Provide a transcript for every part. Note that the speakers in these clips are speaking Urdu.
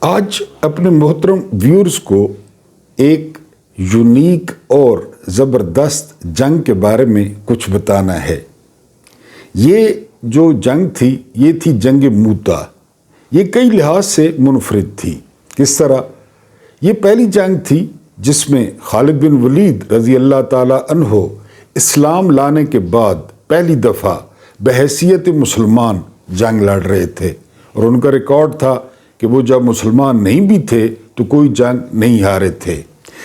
آج اپنے محترم ویورز کو ایک یونیک اور زبردست جنگ کے بارے میں کچھ بتانا ہے۔ یہ جو جنگ تھی یہ تھی جنگ موتا۔ یہ کئی لحاظ سے منفرد تھی۔ کس طرح؟ یہ پہلی جنگ تھی جس میں خالد بن ولید رضی اللہ تعالیٰ عنہ اسلام لانے کے بعد پہلی دفعہ بحیثیت مسلمان جنگ لڑ رہے تھے، اور ان کا ریکارڈ تھا کہ وہ جب مسلمان نہیں بھی تھے تو کوئی جنگ نہیں ہارے تھے۔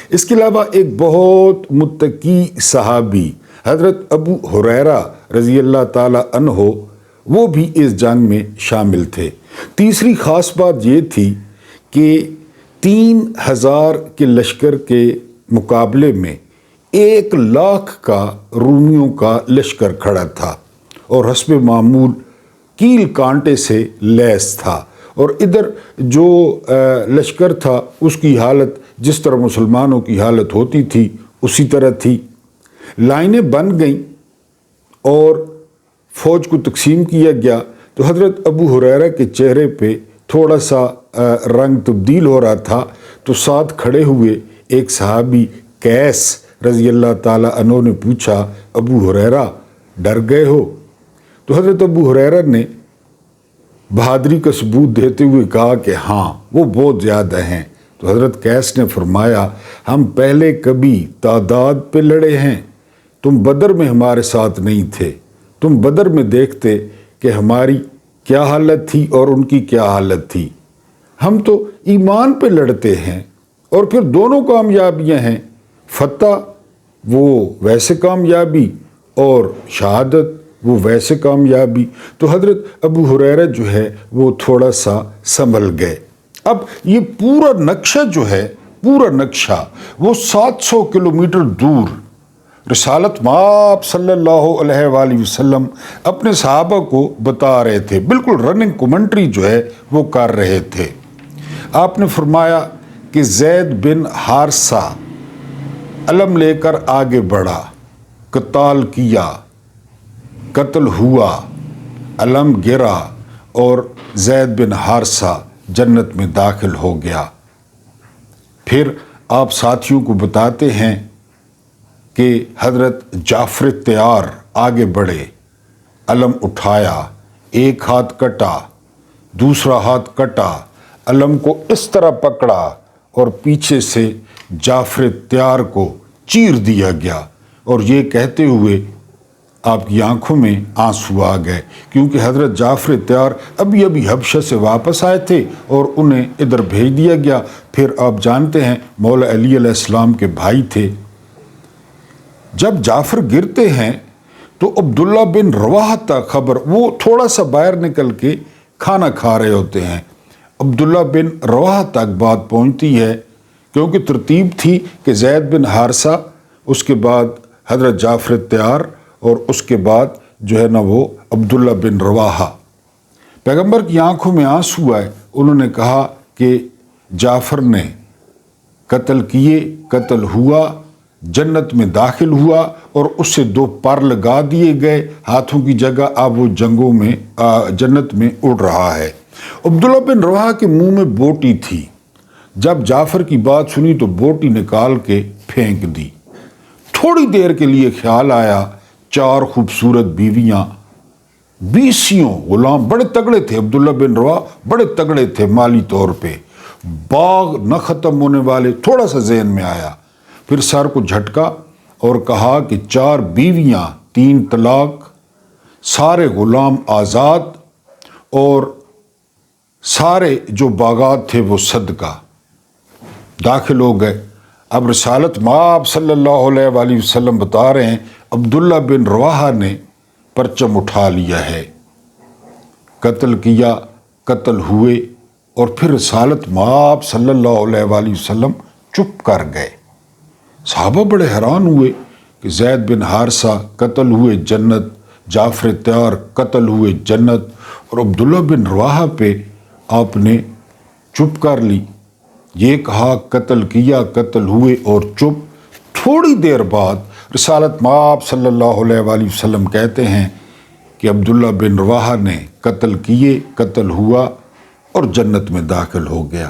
اس کے علاوہ ایک بہت متقی صحابی حضرت ابو ہریرہ رضی اللہ تعالیٰ عنہ وہ بھی اس جنگ میں شامل تھے۔ تیسری خاص بات یہ تھی کہ 3000 کے لشکر کے مقابلے میں 1,00,000 کا رومیوں کا لشکر کھڑا تھا اور حسب معمول کیل کانٹے سے لیس تھا، اور ادھر جو لشکر تھا اس کی حالت جس طرح مسلمانوں کی حالت ہوتی تھی اسی طرح تھی۔ لائنیں بن گئیں اور فوج کو تقسیم کیا گیا تو حضرت ابو ہریرہ کے چہرے پہ تھوڑا سا رنگ تبدیل ہو رہا تھا، تو ساتھ کھڑے ہوئے ایک صحابی قیس رضی اللہ تعالیٰ عنہ نے پوچھا، ابو ہریرہ ڈر گئے ہو؟ تو حضرت ابو ہریرہ نے بہادری کا ثبوت دیتے ہوئے کہا کہ ہاں وہ بہت زیادہ ہیں۔ تو حضرت قیس نے فرمایا، ہم پہلے کبھی تعداد پہ لڑے ہیں، تم بدر میں ہمارے ساتھ نہیں تھے، تم بدر میں دیکھتے کہ ہماری کیا حالت تھی اور ان کی کیا حالت تھی۔ ہم تو ایمان پہ لڑتے ہیں، اور پھر دونوں کامیابیاں ہیں، فتح وہ ویسے کامیابی اور شہادت وہ ویسے کامیابی۔ تو حضرت ابو ہریرہ جو ہے وہ تھوڑا سا سنبھل گئے۔ اب یہ پورا نقشہ جو ہے، پورا نقشہ وہ 700 کلومیٹر دور رسالت مآب صلی اللہ علیہ وآلہ وسلم اپنے صحابہ کو بتا رہے تھے، بالکل رننگ کومنٹری جو ہے وہ کر رہے تھے۔ آپ نے فرمایا کہ زید بن حارثہ علم لے کر آگے بڑھا، قتال کیا، قتل ہوا، علم گرا اور زید بن حارثہ جنت میں داخل ہو گیا۔ پھر آپ ساتھیوں کو بتاتے ہیں کہ حضرت جعفر تیار آگے بڑھے، علم اٹھایا، ایک ہاتھ کٹا، دوسرا ہاتھ کٹا، علم کو اس طرح پکڑا اور پیچھے سے جعفر تیار کو چیر دیا گیا، اور یہ کہتے ہوئے آپ کی آنکھوں میں آنسو آ گئے، کیونکہ حضرت جعفر تیار ابھی حبشہ سے واپس آئے تھے اور انہیں ادھر بھیج دیا گیا۔ پھر آپ جانتے ہیں مولا علی علیہ السلام کے بھائی تھے۔ جب جعفر گرتے ہیں تو عبداللہ بن رواحہ تک خبر، وہ تھوڑا سا باہر نکل کے کھانا کھا رہے ہوتے ہیں، عبداللہ بن رواحہ تک بات پہنچتی ہے، کیونکہ ترتیب تھی کہ زید بن حارثہ، اس کے بعد حضرت جعفر تیار، اور اس کے بعد جو ہے نا وہ عبداللہ بن رواحہ۔ پیغمبر کی آنکھوں میں آنسو آئے، انہوں نے کہا کہ جعفر نے قتل کیے، قتل ہوا، جنت میں داخل ہوا، اور اس سے 2 پر لگا دیے گئے ہاتھوں کی جگہ، اب وہ جنگوں میں جنت میں اڑ رہا ہے۔ عبداللہ بن رواحہ کے منہ میں بوٹی تھی، جب جعفر کی بات سنی تو بوٹی نکال کے پھینک دی۔ تھوڑی دیر کے لیے خیال آیا، 4 خوبصورت بیویاں، 20 غلام، بڑے تگڑے تھے، عبداللہ بن رواحہ بڑے تگڑے تھے مالی طور پہ، باغ نہ ختم ہونے والے، تھوڑا سا ذہن میں آیا۔ پھر سر کو جھٹکا اور کہا کہ 4 بیویاں، 3 طلاق، سارے غلام آزاد، اور سارے جو باغات تھے وہ صدقہ۔ داخل ہو گئے۔ اب رسالت مآب صلی اللہ علیہ وآلہ وسلم بتا رہے ہیں، عبداللہ بن رواحہ نے پرچم اٹھا لیا ہے، قتل کیا، قتل ہوئے، اور پھر رسالت مآب صلی اللہ علیہ وآلہ وسلم چپ کر گئے۔ صحابہ بڑے حیران ہوئے کہ زید بن حارثہ قتل ہوئے جنت، جعفر تیار قتل ہوئے جنت، اور عبداللہ بن رواحہ پہ آپ نے چپ کر لی۔ یہ کہا قتل کیا، قتل ہوئے، اور چپ۔ تھوڑی دیر بعد رسالت مآب صلی اللہ علیہ وآلہ وسلم کہتے ہیں کہ عبداللہ بن رواحہ نے قتل کیے، قتل ہوا اور جنت میں داخل ہو گیا۔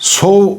100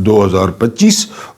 2025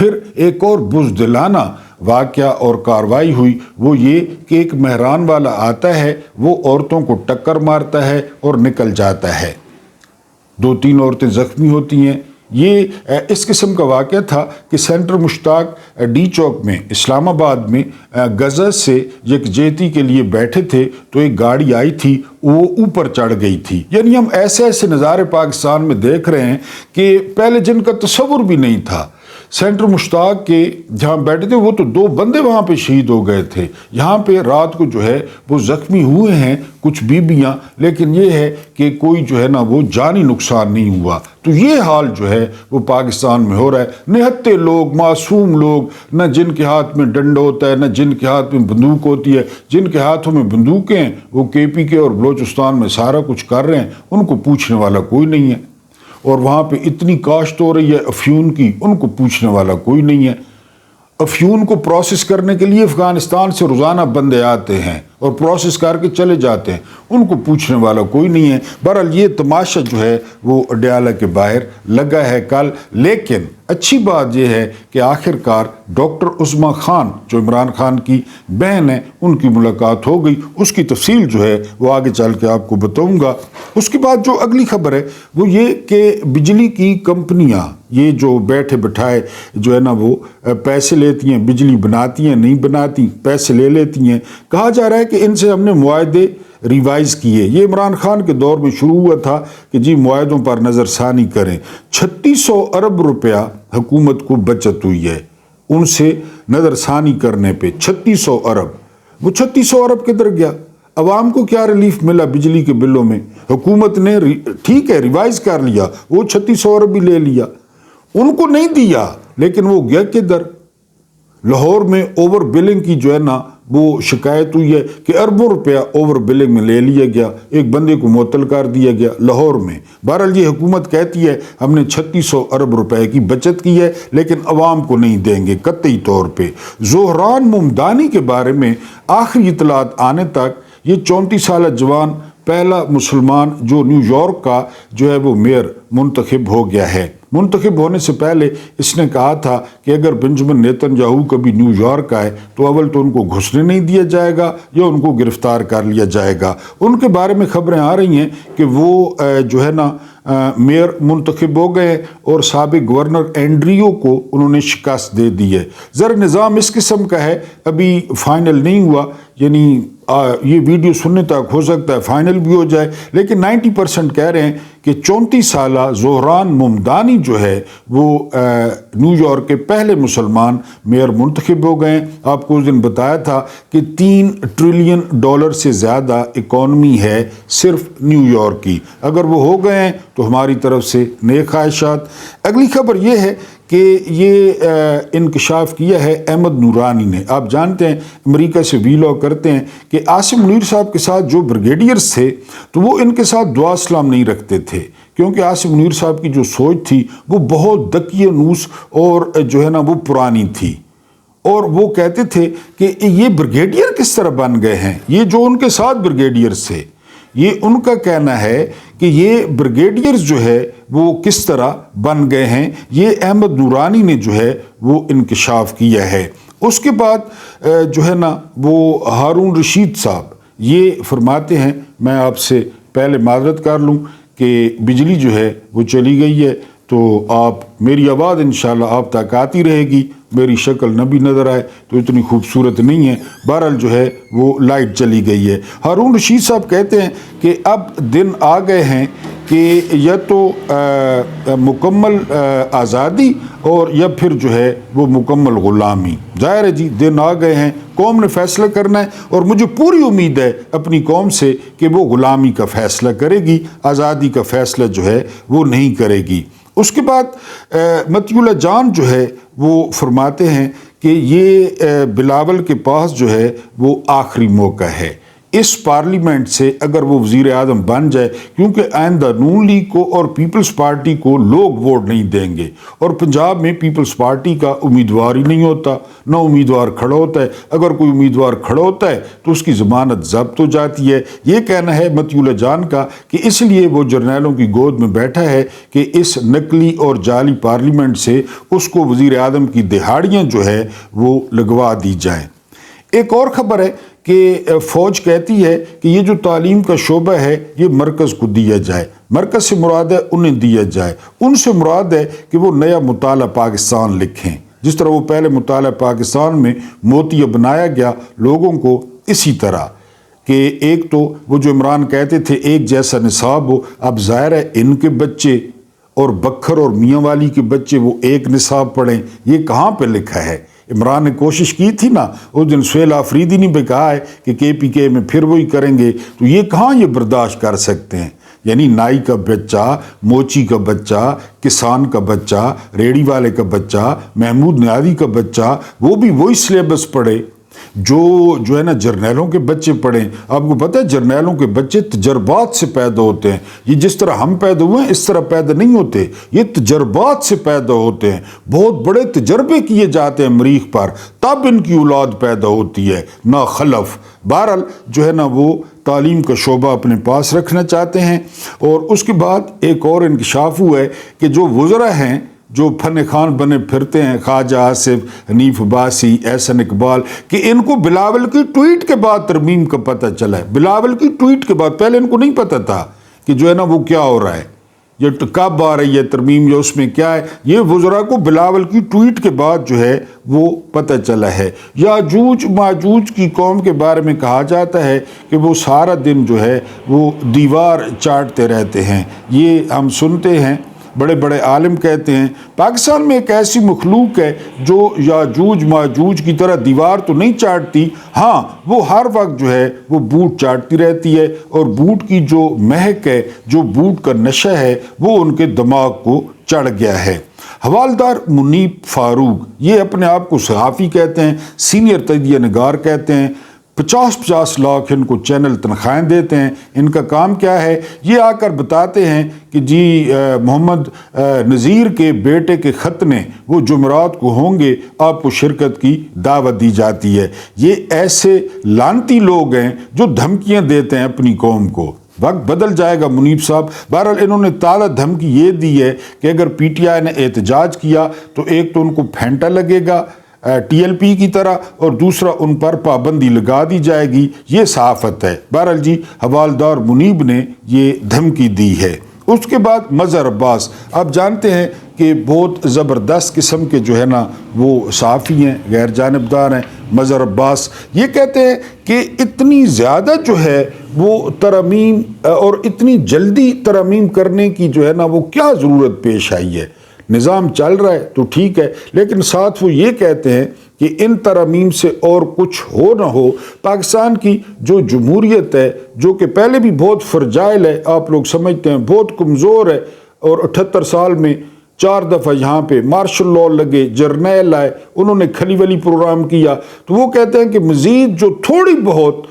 پھر ایک اور بزدلانہ واقعہ اور کارروائی ہوئی، وہ یہ کہ ایک مہران والا آتا ہے، وہ عورتوں کو ٹکر مارتا ہے اور نکل جاتا ہے، 2-3 عورتیں زخمی ہوتی ہیں۔ یہ اس قسم کا واقعہ تھا کہ سینٹر مشتاق ڈی چوک میں اسلام آباد میں غزہ سے یکجہتی کے لیے بیٹھے تھے تو ایک گاڑی آئی تھی، وہ اوپر چڑھ گئی تھی۔ یعنی ہم ایسے ایسے نظارے پاکستان میں دیکھ رہے ہیں کہ پہلے جن کا تصور بھی نہیں تھا۔ سینٹر مشتاق کے جہاں بیٹھے تھے وہ تو 2 بندے وہاں پہ شہید ہو گئے تھے، یہاں پہ رات کو جو ہے وہ زخمی ہوئے ہیں کچھ بیویاں، لیکن یہ ہے کہ کوئی جو ہے نا وہ جانی نقصان نہیں ہوا۔ تو یہ حال جو ہے وہ پاکستان میں ہو رہا ہے، نہتے لوگ، معصوم لوگ، نہ جن کے ہاتھ میں ڈنڈا ہوتا ہے، نہ جن کے ہاتھ میں بندوق ہوتی ہے، جن کے ہاتھوں میں بندوقیں ہیں وہ KPK اور بلوچستان میں سارا کچھ کر رہے ہیں، ان کو پوچھنے والا کوئی نہیں ہے۔ اور وہاں پہ اتنی کاشت ہو رہی ہے افیون کی، ان کو پوچھنے والا کوئی نہیں ہے۔ افیون کو پروسیس کرنے کے لیے افغانستان سے روزانہ بندے آتے ہیں اور پروسیس کر کے چلے جاتے ہیں، ان کو پوچھنے والا کوئی نہیں ہے۔ بہرحال یہ تماشا جو ہے وہ اڈیالہ کے باہر لگا ہے کل، لیکن اچھی بات یہ ہے کہ آخر کار ڈاکٹر عظمیٰ خان جو عمران خان کی بہن ہے، ان کی ملاقات ہو گئی۔ اس کی تفصیل جو ہے وہ آگے چل کے آپ کو بتاؤں گا۔ اس کے بعد جو اگلی خبر ہے وہ یہ کہ بجلی کی کمپنیاں یہ جو بیٹھے بٹھائے جو ہے نا وہ پیسے لیتی ہیں، بجلی بناتی ہیں، نہیں بناتی، پیسے لے لیتی ہیں۔ کہا جا رہا ہے کہ ان سے ہم نے معاہدے ریوائز کیے۔ یہ عمران خان کے دور میں شروع ہوا تھا کہ جی معاہدوں پر نظر ثانی کریں۔ 3600 ارب روپیہ حکومت کو بچت ہوئی ہے ان سے نظر ثانی کرنے پہ، 3600 ارب۔ وہ 3600 ارب کدھر گیا؟ عوام کو کیا ریلیف ملا بجلی کے بلوں میں؟ حکومت نے ٹھیک ہے ریوائز کر لیا، وہ 3600 ارب بھی لے لیا، ان کو نہیں دیا، لیکن وہ گیا کدھر؟ لاہور میں اوور بلنگ کی جو ہے نا وہ شکایت ہوئی ہے کہ اربوں روپیہ اوور بلنگ میں لے لیا گیا، ایک بندے کو معطل کر دیا گیا لاہور میں۔ بہرحال یہ حکومت کہتی ہے ہم نے 3600 ارب روپے کی بچت کی ہے، لیکن عوام کو نہیں دیں گے قطعی طور پہ۔ زہران ممدانی کے بارے میں آخری اطلاعات آنے تک یہ 34 سالہ جوان پہلا مسلمان جو نیو یارک کا جو ہے وہ میئر منتخب ہو گیا ہے۔ منتخب ہونے سے پہلے اس نے کہا تھا کہ اگر بنجمن نیتن یاہو کبھی نیو یارک آئے تو اول تو ان کو گھسنے نہیں دیا جائے گا یا ان کو گرفتار کر لیا جائے گا۔ ان کے بارے میں خبریں آ رہی ہیں کہ وہ جو ہے نا میئر منتخب ہو گئے اور سابق گورنر اینڈریو کو انہوں نے شکست دے دی ہے۔ ذرا نظام اس قسم کا ہے، ابھی فائنل نہیں ہوا، یعنی یہ ویڈیو سننے تک ہو سکتا ہے فائنل بھی ہو جائے، لیکن 90% کہہ رہے ہیں کہ 34 سالہ زہران ممدانی جو ہے وہ نیو یارک کے پہلے مسلمان میئر منتخب ہو گئے ہیں۔ آپ کو اس دن بتایا تھا کہ $3 ٹریلین سے زیادہ اکانومی ہے صرف نیو یارک کی، اگر وہ ہو گئے ہیں تو ہماری طرف سے نیک خواہشات۔ اگلی خبر یہ ہے کہ یہ انکشاف کیا ہے احمد نورانی نے۔ آپ جانتے ہیں امریکہ سے ویلاگ کرتے ہیں کہ عاصم منیر صاحب کے ساتھ جو بریگیڈیئرز تھے تو وہ ان کے ساتھ دعا سلام نہیں رکھتے تھے، کیونکہ عاصم منیر صاحب کی جو سوچ تھی وہ بہت دقیق نوس اور جو ہے نا وہ پرانی تھی، اور وہ کہتے تھے کہ یہ بریگیڈیئر کس طرح بن گئے ہیں، یہ جو ان کے ساتھ بریگیڈیئرز تھے، یہ ان کا کہنا ہے کہ یہ بریگیڈیئرز جو ہے وہ کس طرح بن گئے ہیں، یہ احمد نورانی نے جو ہے وہ انکشاف کیا ہے۔ اس کے بعد جو ہے نا وہ ہارون رشید صاحب یہ فرماتے ہیں، میں آپ سے پہلے معذرت کر لوں کہ بجلی جو ہے وہ چلی گئی ہے، تو آپ میری آواز انشاءاللہ آپ تک آتی رہے گی، میری شکل نہ بھی نظر آئے تو اتنی خوبصورت نہیں ہے، بہرحال جو ہے وہ لائٹ چلی گئی ہے۔ ہارون رشید صاحب کہتے ہیں کہ اب دن آ گئے ہیں کہ یا تو مکمل آزادی اور یا پھر جو ہے وہ مکمل غلامی۔ ظاہر ہے جی دن آ گئے ہیں، قوم نے فیصلہ کرنا ہے، اور مجھے پوری امید ہے اپنی قوم سے کہ وہ غلامی کا فیصلہ کرے گی، آزادی کا فیصلہ جو ہے وہ نہیں کرے گی۔ اس کے بعد مطیع اللہ جان جو ہے وہ فرماتے ہیں کہ یہ بلاول کے پاس جو ہے وہ آخری موقع ہے، اس پارلیمنٹ سے اگر وہ وزیر اعظم بن جائے، کیونکہ آئندہ نون لیگ کو اور پیپلز پارٹی کو لوگ ووٹ نہیں دیں گے، اور پنجاب میں پیپلز پارٹی کا امیدوار ہی نہیں ہوتا، نہ امیدوار کھڑا ہوتا ہے، اگر کوئی امیدوار کھڑا ہوتا ہے تو اس کی ضمانت ضبط ہو جاتی ہے۔ یہ کہنا ہے مطیع اللہ جان کا کہ اس لیے وہ جرنیلوں کی گود میں بیٹھا ہے کہ اس نقلی اور جعلی پارلیمنٹ سے اس کو وزیر اعظم کی دہاڑیاں جو ہے وہ لگوا دی جائیں۔ ایک اور خبر ہے کہ فوج کہتی ہے کہ یہ جو تعلیم کا شعبہ ہے یہ مرکز کو دیا جائے۔ مرکز سے مراد ہے انہیں دیا جائے، ان سے مراد ہے کہ وہ نیا مطالعہ پاکستان لکھیں، جس طرح وہ پہلے مطالعہ پاکستان میں موتیہ بنایا گیا لوگوں کو، اسی طرح کہ ایک تو وہ جو عمران کہتے تھے ایک جیسا نصاب ہو، اب ظاہر ہے ان کے بچے اور بکھر اور میاں والی کے بچے وہ ایک نصاب پڑھیں، یہ کہاں پہ لکھا ہے؟ عمران نے کوشش کی تھی نا، اس دن سہیل آفریدی نے بھی کہا ہے کہ KPK میں پھر وہی کریں گے، تو یہ کہاں یہ برداشت کر سکتے ہیں؟ یعنی نائی کا بچہ، موچی کا بچہ، کسان کا بچہ، ریڑی والے کا بچہ، محمود نیازی کا بچہ، وہ بھی وہی سلیبس پڑھے جو ہے نا جرنیلوں کے بچے پڑھیں۔ آپ کو پتہ ہے جرنیلوں کے بچے تجربات سے پیدا ہوتے ہیں، یہ جس طرح ہم پیدا ہوئے ہیں اس طرح پیدا نہیں ہوتے، یہ تجربات سے پیدا ہوتے ہیں، بہت بڑے تجربے کیے جاتے ہیں مریخ پر، تب ان کی اولاد پیدا ہوتی ہے، نہ خلف۔ بہرحال جو ہے نا وہ تعلیم کا شعبہ اپنے پاس رکھنا چاہتے ہیں۔ اور اس کے بعد ایک اور انکشاف ہوا ہے کہ جو وزراء ہیں جو فن خان بنے پھرتے ہیں، خواجہ آصف، حنیف عباسی، احسن اقبال، کہ ان کو بلاول کی ٹویٹ کے بعد ترمیم کا پتہ چلا ہے۔ بلاول کی ٹویٹ کے بعد، پہلے ان کو نہیں پتہ تھا کہ جو ہے نا وہ کیا ہو رہا ہے، یہ کب آ رہی ہے ترمیم، یا اس میں کیا ہے۔ یہ وزراء کو بلاول کی ٹویٹ کے بعد جو ہے وہ پتہ چلا ہے۔ یاجوج ماجوج کی قوم کے بارے میں کہا جاتا ہے کہ وہ سارا دن جو ہے وہ دیوار چاٹتے رہتے ہیں، یہ ہم سنتے ہیں، بڑے بڑے عالم کہتے ہیں پاکستان میں ایک ایسی مخلوق ہے جو یاجوج ماجوج کی طرح دیوار تو نہیں چاٹتی، ہاں وہ ہر وقت جو ہے وہ بوٹ چاٹتی رہتی ہے، اور بوٹ کی جو مہک ہے، جو بوٹ کا نشہ ہے، وہ ان کے دماغ کو چڑھ گیا ہے۔ حوالدار منیب فاروق، یہ اپنے آپ کو صحافی کہتے ہیں، سینئر تجزیہ نگار کہتے ہیں، 50 لاکھ ان کو چینل تنخواہیں دیتے ہیں۔ ان کا کام کیا ہے؟ یہ آ کر بتاتے ہیں کہ جی محمد نذیر کے بیٹے کے ختنے وہ جمعرات کو ہوں گے، آپ کو شرکت کی دعوت دی جاتی ہے۔ یہ ایسے لانتی لوگ ہیں جو دھمکیاں دیتے ہیں اپنی قوم کو۔ وقت بدل جائے گا منیب صاحب۔ بہرحال انہوں نے تازہ دھمکی یہ دی ہے کہ اگر PTI نے احتجاج کیا تو ایک تو ان کو پھینٹا لگے گا TLP کی طرح، اور دوسرا ان پر پابندی لگا دی جائے گی، یہ صحافت ہے۔ بہرحال جی حوالدار منیب نے یہ دھمکی دی ہے۔ اس کے بعد مظہر عباس، آپ جانتے ہیں کہ بہت زبردست قسم کے جو ہے نا وہ صحافی ہیں، غیر جانبدار ہیں۔ مظہر عباس یہ کہتے ہیں کہ اتنی زیادہ جو ہے وہ ترمیم اور اتنی جلدی ترمیم کرنے کی جو ہے نا وہ کیا ضرورت پیش آئی ہے، نظام چل رہا ہے تو ٹھیک ہے، لیکن ساتھ وہ یہ کہتے ہیں کہ ان ترامیم سے اور کچھ ہو نہ ہو، پاکستان کی جو جمہوریت ہے جو کہ پہلے بھی بہت فرجائل ہے، آپ لوگ سمجھتے ہیں بہت کمزور ہے، اور 78 سال میں 4 دفعہ یہاں پہ مارشل لاء لگے، جرنیل آئے، انہوں نے کھلی ولی پروگرام کیا، تو وہ کہتے ہیں کہ مزید جو تھوڑی بہت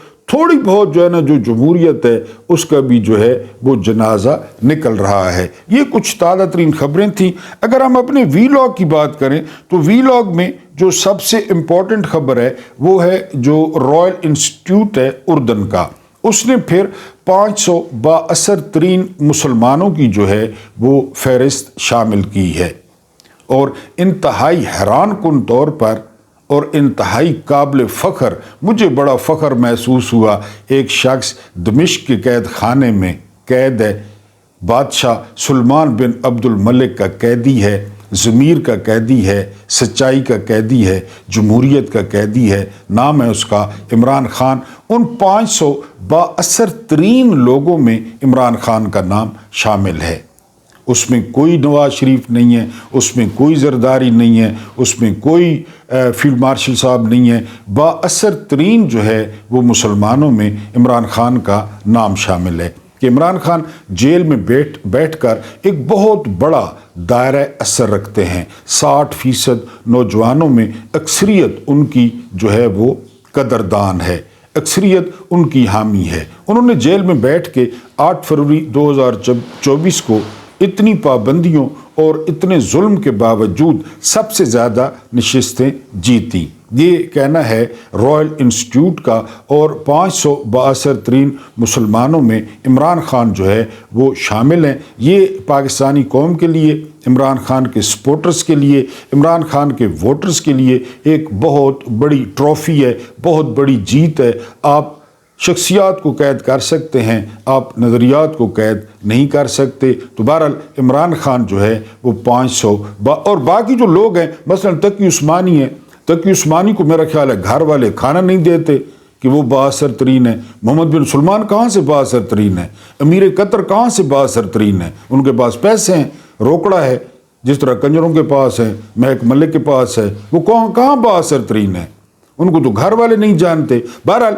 جو ہے نا جو جمہوریت ہے اس کا بھی جو ہے وہ جنازہ نکل رہا ہے۔ یہ کچھ تازہ ترین خبریں تھیں۔ اگر ہم اپنے وی لاگ کی بات کریں تو وی لاگ میں جو سب سے امپورٹنٹ خبر ہے وہ ہے جو رائل انسٹیٹیوٹ ہے اردن کا، اس نے پھر 500 بااثر ترین مسلمانوں کی جو ہے وہ فہرست شامل کی ہے، اور انتہائی حیران کن طور پر اور انتہائی قابل فخر، مجھے بڑا فخر محسوس ہوا، ایک شخص دمشق کے قید خانے میں قید ہے، بادشاہ سلمان بن عبد الملک کا قیدی ہے، ضمیر کا قیدی ہے، سچائی کا قیدی ہے، جمہوریت کا قیدی ہے، نام ہے اس کا عمران خان۔ ان 500 بااثر ترین لوگوں میں عمران خان کا نام شامل ہے۔ اس میں کوئی نواز شریف نہیں ہے، اس میں کوئی زرداری نہیں ہے، اس میں کوئی فیلڈ مارشل صاحب نہیں ہے، بااثر ترین جو ہے وہ مسلمانوں میں عمران خان کا نام شامل ہے، کہ عمران خان جیل میں بیٹھ کر ایک بہت بڑا دائرہ اثر رکھتے ہیں، 60% نوجوانوں میں اکثریت ان کی جو ہے وہ قدردان ہے، اکثریت ان کی حامی ہے۔ انہوں نے جیل میں بیٹھ کے 8 فروری 2024 کو اتنی پابندیوں اور اتنے ظلم کے باوجود سب سے زیادہ نشستیں جیتی۔ یہ کہنا ہے رائل انسٹیٹیوٹ کا، اور 500 بااثر ترین مسلمانوں میں عمران خان جو ہے وہ شامل ہیں۔ یہ پاکستانی قوم کے لیے، عمران خان کے سپورٹرز کے لیے، عمران خان کے ووٹرز کے لیے ایک بہت بڑی ٹرافی ہے، بہت بڑی جیت ہے۔ آپ شخصیات کو قید کر سکتے ہیں، آپ نظریات کو قید نہیں کر سکتے۔ تو بہرحال عمران خان جو ہے وہ 500 اور باقی جو لوگ ہیں، مثلا تقی عثمانی ہے، تقی عثمانی کو میرا خیال ہے گھر والے کھانا نہیں دیتے کہ وہ بااثر ترین ہے۔ محمد بن سلمان کہاں سے بااثر ترین ہے؟ امیر قطر کہاں سے بااثر ترین ہے؟ ان کے پاس پیسے ہیں، روکڑا ہے، جس طرح کنجروں کے پاس ہے، مہک ملک کے پاس ہے، وہ کہاں بااثر ترین ہے؟ ان کو تو گھر والے نہیں جانتے۔ بہرحال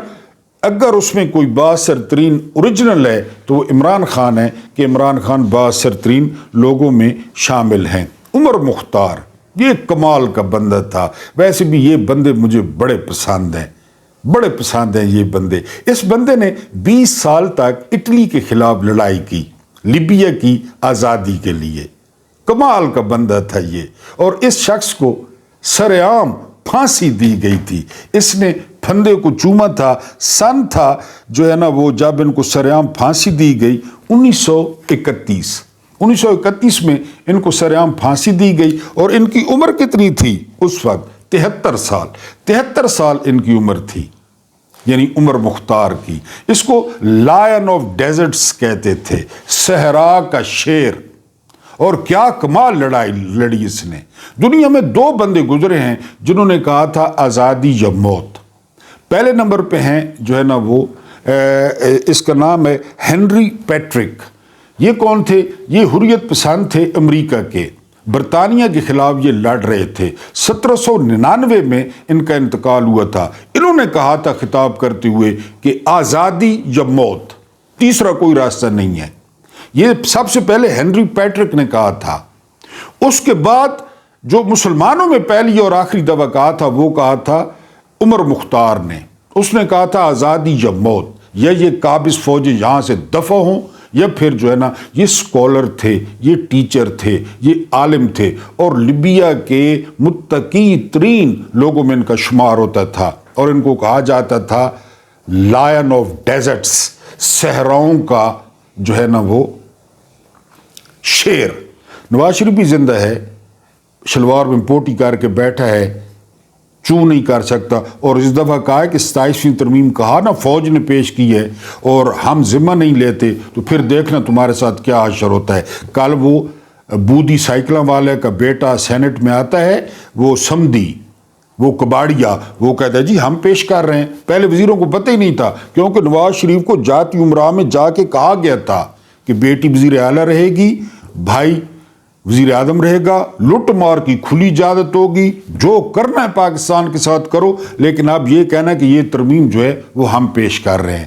اگر اس میں کوئی بااثر ترین اوریجنل ہے تو وہ عمران خان ہے، کہ عمران خان بااثر ترین لوگوں میں شامل ہیں۔ عمر مختار یہ کمال کا بندہ تھا۔ ویسے بھی یہ بندے مجھے بڑے پسند ہیں یہ بندے۔ اس بندے نے 20 سال تک اٹلی کے خلاف لڑائی کی، لیبیا کی آزادی کے لیے۔ کمال کا بندہ تھا یہ، اور اس شخص کو سرعام پھانسی دی گئی تھی۔ اس نے پھندے کو چوما تھا۔ سن تھا جو ہے نا وہ جب ان کو سرعام پھانسی دی گئی 1931 میں ان کو سرعام پھانسی دی گئی، اور ان کی عمر کتنی تھی اس وقت؟ 73 سال ان کی عمر تھی، یعنی عمر مختار کی۔ اس کو لائن آف ڈیزرٹس کہتے تھے، صحرا کا شیر۔ اور کیا کمال لڑائی لڑی اس نے۔ دنیا میں 2 بندے گزرے ہیں جنہوں نے کہا تھا آزادی یا موت۔ پہلے نمبر پہ ہیں جو ہے نا وہ اس کا نام ہے ہنری پیٹرک۔ یہ کون تھے؟ یہ حریت پسند تھے امریکہ کے، برطانیہ کے خلاف یہ لڑ رہے تھے۔ 1799 میں ان کا انتقال ہوا تھا۔ انہوں نے کہا تھا خطاب کرتے ہوئے کہ آزادی یا موت، تیسرا کوئی راستہ نہیں ہے۔ یہ سب سے پہلے ہنری پیٹرک نے کہا تھا۔ اس کے بعد جو مسلمانوں میں پہلی اور آخری دفعہ کہا تھا وہ کہا تھا عمر مختار نے۔ اس نے کہا تھا آزادی یا موت، یا یہ قابض فوجی یہاں سے دفع ہوں، یا پھر جو ہے نا یہ سکولر تھے، یہ ٹیچر تھے، یہ عالم تھے، اور لیبیا کے متقی ترین لوگوں میں ان کا شمار ہوتا تھا، اور ان کو کہا جاتا تھا لائن آف ڈیزرٹس، صحراؤں کا جو ہے نا وہ شیر۔ نواز شریف بھی زندہ ہے، شلوار میں پوٹی کر کے بیٹھا ہے، چوں نہیں کر سکتا، اور اس دفعہ کہا ہے کہ 27ویں ترمیم کہا نا فوج نے پیش کی ہے اور ہم ذمہ نہیں لیتے، تو پھر دیکھنا تمہارے ساتھ کیا حشر ہوتا ہے۔ کل وہ بودی سائیکلاں والے کا بیٹا سینٹ میں آتا ہے، وہ سمدھی، وہ کباڑیا، وہ کہتا ہے جی ہم پیش کر رہے ہیں۔ پہلے وزیروں کو پتہ ہی نہیں تھا، کیونکہ نواز شریف کو جاتی عمرہ میں جا کے کہا گیا تھا کہ بیٹی وزیر اعلیٰ رہے گی، بھائی وزیر اعظم رہے گا، لٹ مار کی کھلی اجازت ہوگی، جو کرنا ہے پاکستان کے ساتھ کرو، لیکن اب یہ کہنا کہ یہ ترمیم جو ہے وہ ہم پیش کر رہے ہیں۔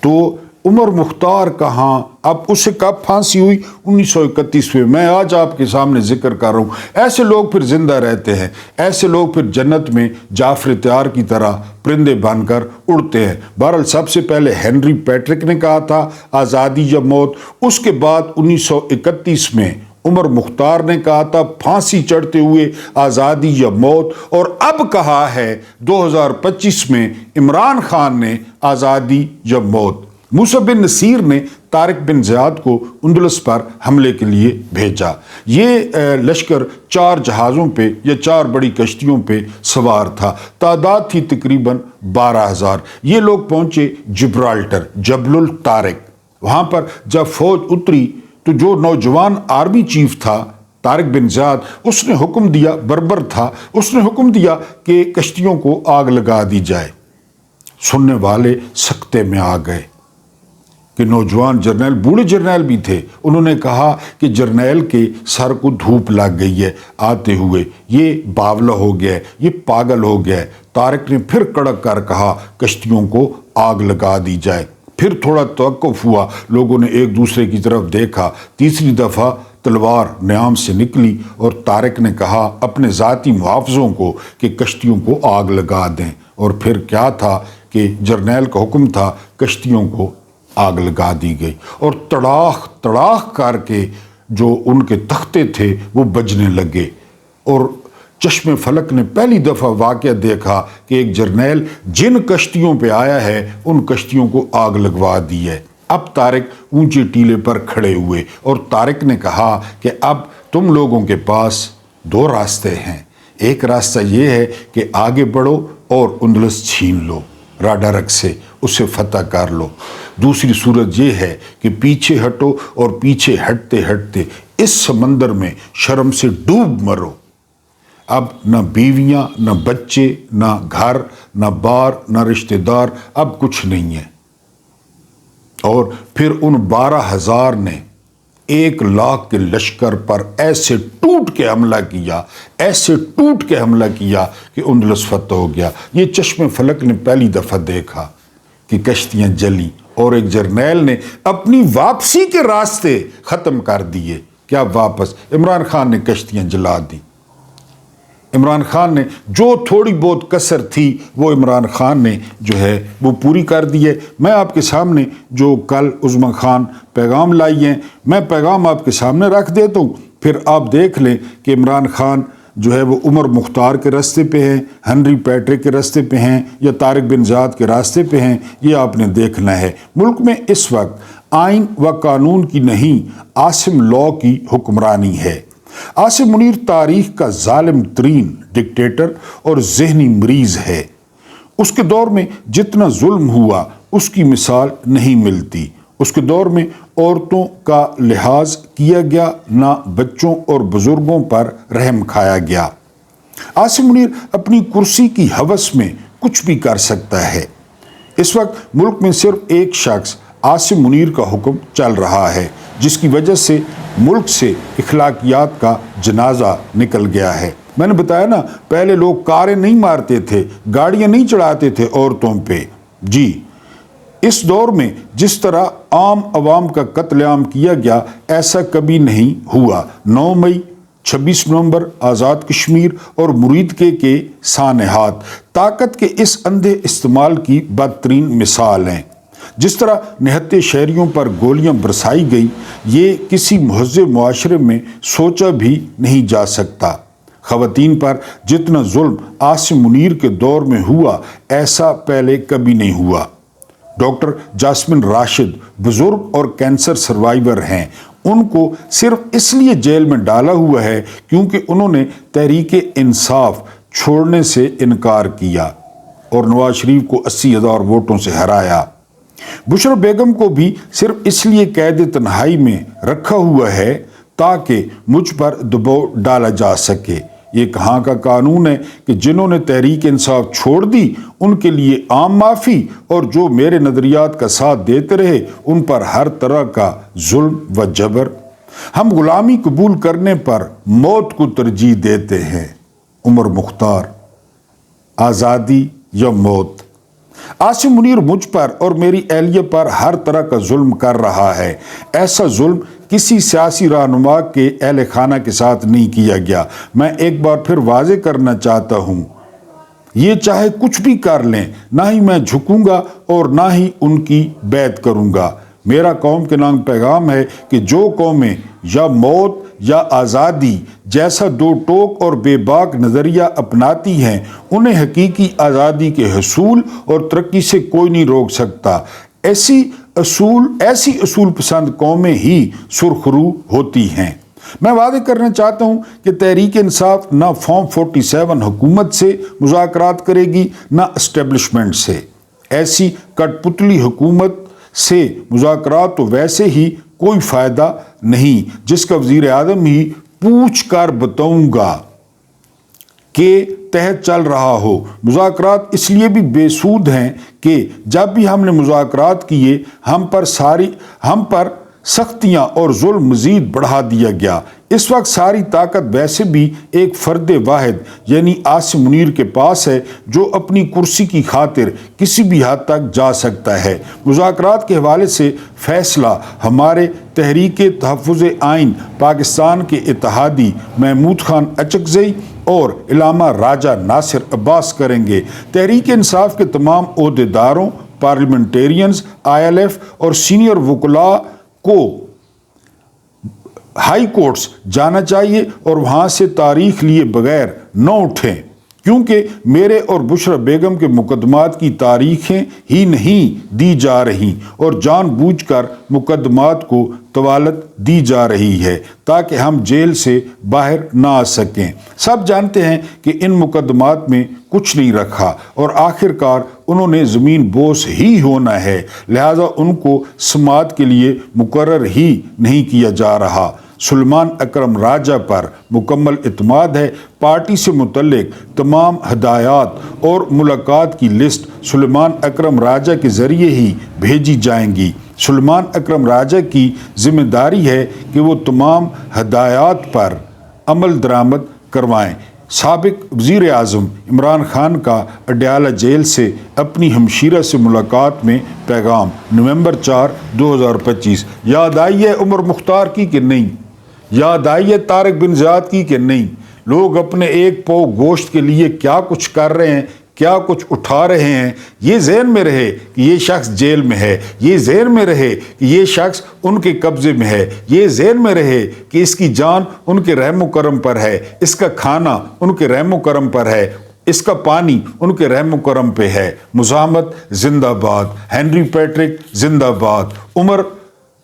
تو عمر مختار کہاں؟ اب اسے کب پھانسی ہوئی؟ 1931 میں۔ میں آج آپ کے سامنے ذکر کر رہا ہوں۔ ایسے لوگ پھر زندہ رہتے ہیں، ایسے لوگ پھر جنت میں جعفر تیار کی طرح پرندے بن کر اڑتے ہیں۔ بہرحال سب سے پہلے ہنری پیٹرک نے کہا تھا آزادی یا موت، اس کے بعد 1931 میں عمر مختار نے کہا تھا پھانسی چڑھتے ہوئے آزادی یا موت، اور اب کہا ہے 2025 میں عمران خان نے آزادی یا موت۔ موسیٰ بن نصیر نے طارق بن زیاد کو اندلس پر حملے کے لیے بھیجا۔ یہ لشکر 4 جہازوں پہ یا 4 بڑی کشتیوں پہ سوار تھا، تعداد تھی تقریباً 12,000۔ یہ لوگ پہنچے جبرالٹر، جبل الطارق۔ وہاں پر جب فوج اتری تو جو نوجوان آرمی چیف تھا طارق بن زیاد، اس نے حکم دیا، بربر تھا، اس نے حکم دیا کہ کشتیوں کو آگ لگا دی جائے۔ سننے والے سکتے میں آ گئے کہ نوجوان جرنیل، بوڑھے جرنیل بھی تھے، انہوں نے کہا کہ جرنیل کے سر کو دھوپ لگ گئی ہے آتے ہوئے، یہ باولا ہو گیا ہے، یہ پاگل ہو گیا ہے۔ طارق نے پھر کڑک کر کہا کشتیوں کو آگ لگا دی جائے۔ پھر تھوڑا توقف ہوا، لوگوں نے ایک دوسرے کی طرف دیکھا، تیسری دفعہ تلوار نیام سے نکلی اور طارق نے کہا اپنے ذاتی محافظوں کو کہ کشتیوں کو آگ لگا دیں، اور پھر کیا تھا کہ جرنیل کا حکم تھا کشتیوں کو آگ لگا دی گئی اور تڑاخ تڑاخ کر کے جو ان کے تختے تھے وہ بجنے لگے، اور چشم فلک نے پہلی دفعہ واقعہ دیکھا کہ ایک جرنیل جن کشتیوں پہ آیا ہے ان کشتیوں کو آگ لگوا دی ہے۔ اب طارق اونچے ٹیلے پر کھڑے ہوئے اور طارق نے کہا کہ اب تم لوگوں کے پاس دو راستے ہیں، ایک راستہ یہ ہے کہ آگے بڑھو اور اندلس چھین لو، راڈارک سے اسے فتح کر لو، دوسری صورت یہ ہے کہ پیچھے ہٹو اور پیچھے ہٹتے ہٹتے اس سمندر میں شرم سے ڈوب مرو۔ اب نہ بیویاں، نہ بچے، نہ گھر، نہ بار، نہ رشتہ دار، اب کچھ نہیں ہے۔ اور پھر ان 12,000 نے 1,00,000 کے لشکر پر ایسے ٹوٹ کے حملہ کیا، ایسے ٹوٹ کے حملہ کیا کہ اندلس فتح ہو گیا۔ یہ چشم فلک نے پہلی دفعہ دیکھا کہ کشتیاں جلی اور ایک جرنیل نے اپنی واپسی کے راستے ختم کر دیے۔ کیا واپس؟ عمران خان نے کشتیاں جلا دی۔ عمران خان نے جو تھوڑی بہت کسر تھی وہ عمران خان نے جو ہے وہ پوری کر دی ہے۔ میں آپ کے سامنے جو کل عظمی خان پیغام لائی ہیں، میں پیغام آپ کے سامنے رکھ دیتا ہوں، پھر آپ دیکھ لیں کہ عمران خان جو ہے وہ عمر مختار کے راستے پہ ہیں، ہنری پیٹرک کے راستے پہ ہیں یا طارق بن زیاد کے راستے پہ ہیں، یہ آپ نے دیکھنا ہے۔ ملک میں اس وقت آئین و قانون کی نہیں، عاصم لا کی حکمرانی ہے۔ عاصم منیر تاریخ کا ظالم ترین ڈکٹیٹر اور ذہنی مریض ہے۔ اس کے دور میں جتنا ظلم ہوا اس کی مثال نہیں ملتی۔ اس کے دور میں عورتوں کا لحاظ کیا گیا، نہ بچوں اور بزرگوں پر رحم کھایا گیا۔ عاصم منیر اپنی کرسی کی ہوس میں کچھ بھی کر سکتا ہے۔ اس وقت ملک میں صرف ایک شخص عاصم منیر کا حکم چل رہا ہے، جس کی وجہ سے ملک سے اخلاقیات کا جنازہ نکل گیا ہے۔ میں نے بتایا نا، پہلے لوگ کاریں نہیں مارتے تھے، گاڑیاں نہیں چڑھاتے تھے عورتوں پہ۔ جی، اس دور میں جس طرح عام عوام کا قتل عام کیا گیا ایسا کبھی نہیں ہوا۔ 9 مئی، 26 نومبر، آزاد کشمیر اور مرید کے سانحات طاقت کے اس اندھے استعمال کی بدترین مثال ہیں۔ جس طرح نہتے شہریوں پر گولیاں برسائی گئی، یہ کسی مہذب معاشرے میں سوچا بھی نہیں جا سکتا۔ خواتین پر جتنا ظلم عاصم منیر کے دور میں ہوا ایسا پہلے کبھی نہیں ہوا۔ ڈاکٹر جاسمین راشد بزرگ اور کینسر سروائیور ہیں۔ ان کو صرف اس لیے جیل میں ڈالا ہوا ہے کیونکہ انہوں نے تحریک انصاف چھوڑنے سے انکار کیا اور نواز شریف کو 80,000 ووٹوں سے ہرایا۔ بشرا بیگم کو بھی صرف اس لیے قید تنہائی میں رکھا ہوا ہے تاکہ مجھ پر دباؤ ڈالا جا سکے۔ یہ کہاں کا قانون ہے کہ جنہوں نے تحریک انصاف چھوڑ دی ان کے لیے عام معافی، اور جو میرے نظریات کا ساتھ دیتے رہے ان پر ہر طرح کا ظلم و جبر۔ ہم غلامی قبول کرنے پر موت کو ترجیح دیتے ہیں۔ عمر مختار، آزادی یا موت۔ عاصم منیر مجھ پر اور میری اہلیہ پر ہر طرح کا ظلم کر رہا ہے۔ ایسا ظلم کسی سیاسی رہنما کے اہل خانہ کے ساتھ نہیں کیا گیا۔ میں ایک بار پھر واضح کرنا چاہتا ہوں، یہ چاہے کچھ بھی کر لیں، نہ ہی میں جھکوں گا اور نہ ہی ان کی بیعت کروں گا۔ میرا قوم کے نام پیغام ہے کہ جو قومیں یا موت یا آزادی جیسا دو ٹوک اور بے باک نظریہ اپناتی ہیں انہیں حقیقی آزادی کے حصول اور ترقی سے کوئی نہیں روک سکتا۔ ایسی اصول پسند قومیں ہی سرخرو ہوتی ہیں۔ میں واضح کرنا چاہتا ہوں کہ تحریک انصاف نہ فارم 47 حکومت سے مذاکرات کرے گی نہ اسٹیبلشمنٹ سے۔ ایسی کٹ پتلی حکومت سے مذاکرات تو ویسے ہی کوئی فائدہ نہیں، جس کا وزیر اعظم ہی پوچھ کر بتاؤں گا کہ تحت چل رہا ہو۔ مذاکرات اس لیے بھی بے سود ہیں کہ جب بھی ہم نے مذاکرات کیے ہم پر سختیاں اور ظلم مزید بڑھا دیا گیا۔ اس وقت ساری طاقت ویسے بھی ایک فرد واحد یعنی عاصم منیر کے پاس ہے جو اپنی کرسی کی خاطر کسی بھی حد تک جا سکتا ہے۔ مذاکرات کے حوالے سے فیصلہ ہمارے تحریک تحفظ آئین پاکستان کے اتحادی محمود خان اچکزئی اور علامہ راجہ ناصر عباس کریں گے۔ تحریک انصاف کے تمام عہدیداروں، پارلیمنٹیرینز، ILF اور سینئر وکلاء کو ہائی کورٹس جانا چاہیے اور وہاں سے تاریخ لیے بغیر نہ اٹھیں، کیونکہ میرے اور بشرا بیگم کے مقدمات کی تاریخیں ہی نہیں دی جا رہی اور جان بوجھ کر مقدمات کو طوالت دی جا رہی ہے تاکہ ہم جیل سے باہر نہ آ سکیں۔ سب جانتے ہیں کہ ان مقدمات میں کچھ نہیں رکھا اور آخر کار انہوں نے زمین بوس ہی ہونا ہے، لہذا ان کو سماعت کے لیے مقرر ہی نہیں کیا جا رہا۔ سلیمان اکرم راجہ پر مکمل اعتماد ہے۔ پارٹی سے متعلق تمام ہدایات اور ملاقات کی لسٹ سلیمان اکرم راجہ کے ذریعے ہی بھیجی جائیں گی۔ سلیمان اکرم راجہ کی ذمہ داری ہے کہ وہ تمام ہدایات پر عمل درآمد کروائیں۔ سابق وزیر اعظم عمران خان کا اڈیالہ جیل سے اپنی ہمشیرہ سے ملاقات میں پیغام، نومبر 4، 2025۔ یاد آئی ہے عمر مختار کی کہ نہیں؟ یاد آئی ہے طارق بن زیاد کی کہ نہیں؟ لوگ اپنے ایک پاؤ گوشت کے لیے کیا کچھ کر رہے ہیں، کیا کچھ اٹھا رہے ہیں۔ یہ ذہن میں رہے کہ یہ شخص جیل میں ہے، یہ ذہن میں رہے کہ یہ شخص ان کے قبضے میں ہے، یہ ذہن میں رہے کہ اس کی جان ان کے رحم و کرم پر ہے، اس کا کھانا ان کے رحم و کرم پر ہے، اس کا پانی ان کے رحم و کرم پہ ہے۔ مزاحمت زندہ باد، ہنری پیٹرک زندہ باد، عمر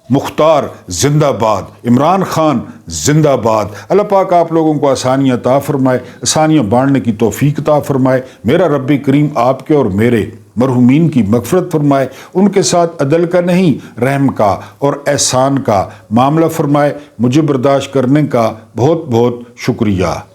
مختار زندہ باد، عمران خان زندہ باد۔ اللہ پاک آپ لوگوں کو آسانیاں عطا فرمائے، آسانیاں بانٹنے کی توفیق عطا فرمائے۔ میرا رب کریم آپ کے اور میرے مرحومین کی مغفرت فرمائے، ان کے ساتھ عدل کا نہیں رحم کا اور احسان کا معاملہ فرمائے۔ مجھے برداشت کرنے کا بہت بہت شکریہ۔